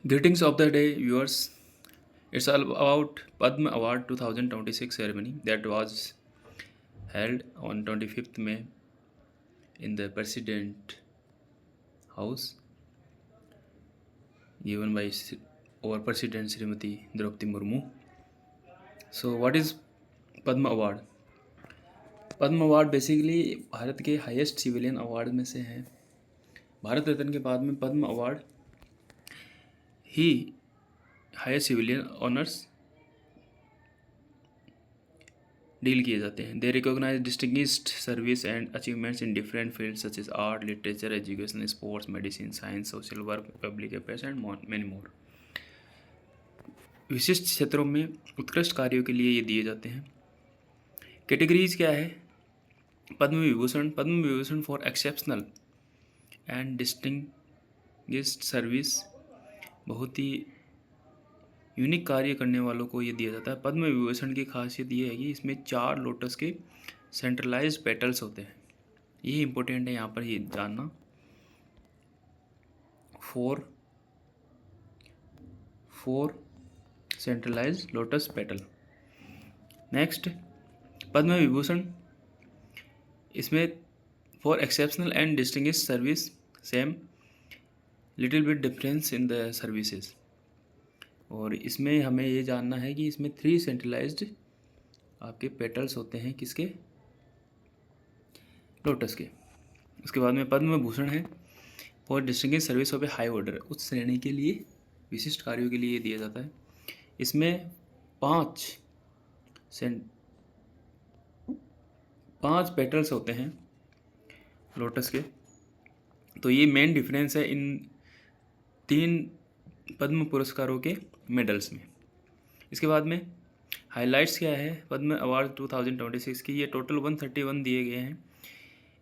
Greetings of the day, viewers. It's all about Padma Award 2026 ceremony that was held on 25th May in the President House, given by our President Srimati Draupadi Murmu. So, what is Padma Award? Padma award basically Bharat के highest civilian award में से है। भारत रत्न के बाद में Padma award ही highest civilian honours deal किए जाते हैं। They recognise distinguished service and achievements in different field such as art, literature, education, sports, medicine, science, social work, public affairs and many more. विशिष्ट क्षेत्रों में उत्कृष्ट कार्यों के लिए ये दिए जाते हैं। कैटेगरीज क्या है? Padma Vibhushan for exceptional and distinguished service, बहुत ही यूनिक कार्य करने वालों को ये दिया जाता है। पद्म विभूषण की खासियत ये है कि इसमें 4 लोटस के सेंट्रलाइज्ड पेटल्स होते हैं। ये इम्पोर्टेंट है यहाँ पर ये जानना। 4 centralised lotus petal. Next, Padma Vibhushan इसमें for exceptional and distinguished service, same, little bit difference in the services. और इसमें हमें ये जानना है कि इसमें 3 सेंट्रलाइज्ड आपके पेटल्स होते हैं, किसके? लोटस के। उसके बाद में पद्म भूषण है for distinguished service of A high order, उच्च श्रेणी के लिए विशिष्ट कार्यों के लिए ये दिया जाता है। इसमें 5 पेटल्स होते हैं लोटस के। तो ये मेन डिफरेंस है इन 3 पद्म पुरस्कारों के मेडल्स में। इसके बाद में हाइलाइट्स क्या है पद्म अवार्ड 2026 की? ये टोटल 131 दिए गए हैं।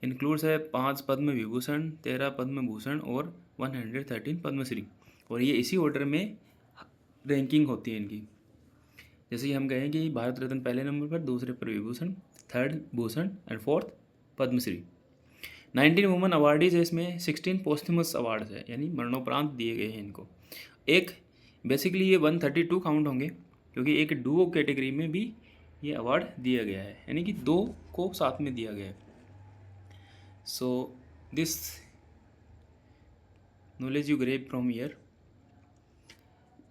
इंक्लूड्स है 5 पद्म विभूषण, 13 पद्म भूषण और 113 पद्मश्री। और ये इसी ऑर्डर में रैंकिंग होती है इनकी। जैसे कि हम कहें कि भारत रत्न पहले नंबर पर, दूसरे पर Vibhushan, 3rd Bhushan and 4th Padma Shri. 19 woman awardees है इसमें। 16 पोस्टमस अवार्ड्स है, यानी मरणोपरांत दिए गए हैं इनको। एक बेसिकली ये 132 काउंट होंगे, क्योंकि एक डुओ कैटेगरी में भी ये अवार्ड दिया गया है, यानी कि 2 को साथ में दिया गया है। So this knowledge you grab from year.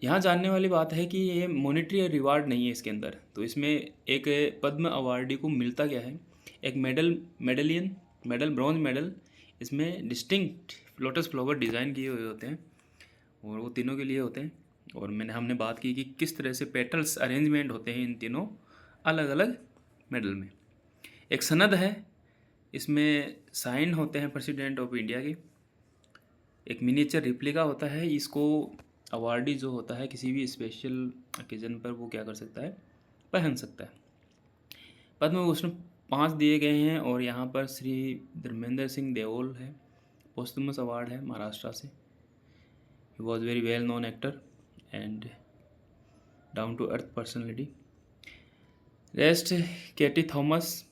यहाँ जानने वाली बात है कि ये मॉनेटरी रिवार्ड नहीं है इसके अंदर। तो इसमें एक पद्म अवार्डी को मिलता क्या है? एक मेडल, ब्रॉन्ज मेडल। इसमें डिस्टिंक्ट लोटस फ्लावर डिज़ाइन किए हुए होते हैं और वो तीनों के लिए होते हैं। और हमने बात की कि किस तरह से पेटल्स अरेंजमेंट होते हैं इन तीनों अलग अलग मेडल में। एक सनद है, इसमें साइन होते हैं प्रेसिडेंट ऑफ इंडिया के। एक मिनिएचर रिप्लिका होता है, इसको अवार्डी जो होता है किसी भी स्पेशल ओकेजन पर वो क्या कर सकता है? पहन सकता है। पद्म भूषण 5 दिए गए हैं और यहाँ पर श्री धर्मेंद्र सिंह देओल है, पोस्टमस अवार्ड है महाराष्ट्र से। He was very well known actor and down to earth personality. Rest K T Thomas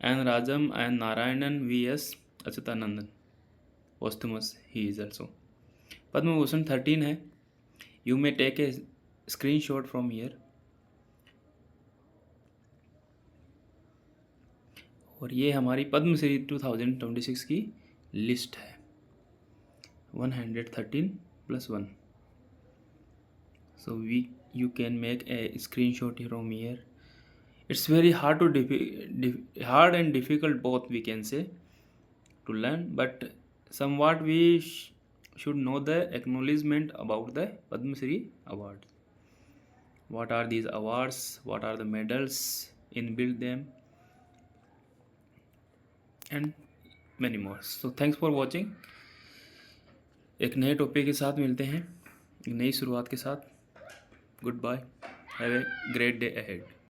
and Rajam and Narayanan VS Achuthanandan, posthumous he is also. Padma Bhushan 13 है। You may take a screenshot from here. और ये हमारी पद्मश्री 2026 की लिस्ट है, 113 + 1। सो you can make a screenshot from here. It's very hard hard and difficult both, we can say, to learn, but somewhat we should know the acknowledgement about the Padma Shri awards. What are these awards? What are the medals inbuilt them? And many more. So thanks for watching. एक नए topic के साथ मिलते हैं, एक नई शुरुआत के साथ। Goodbye, have a great day ahead.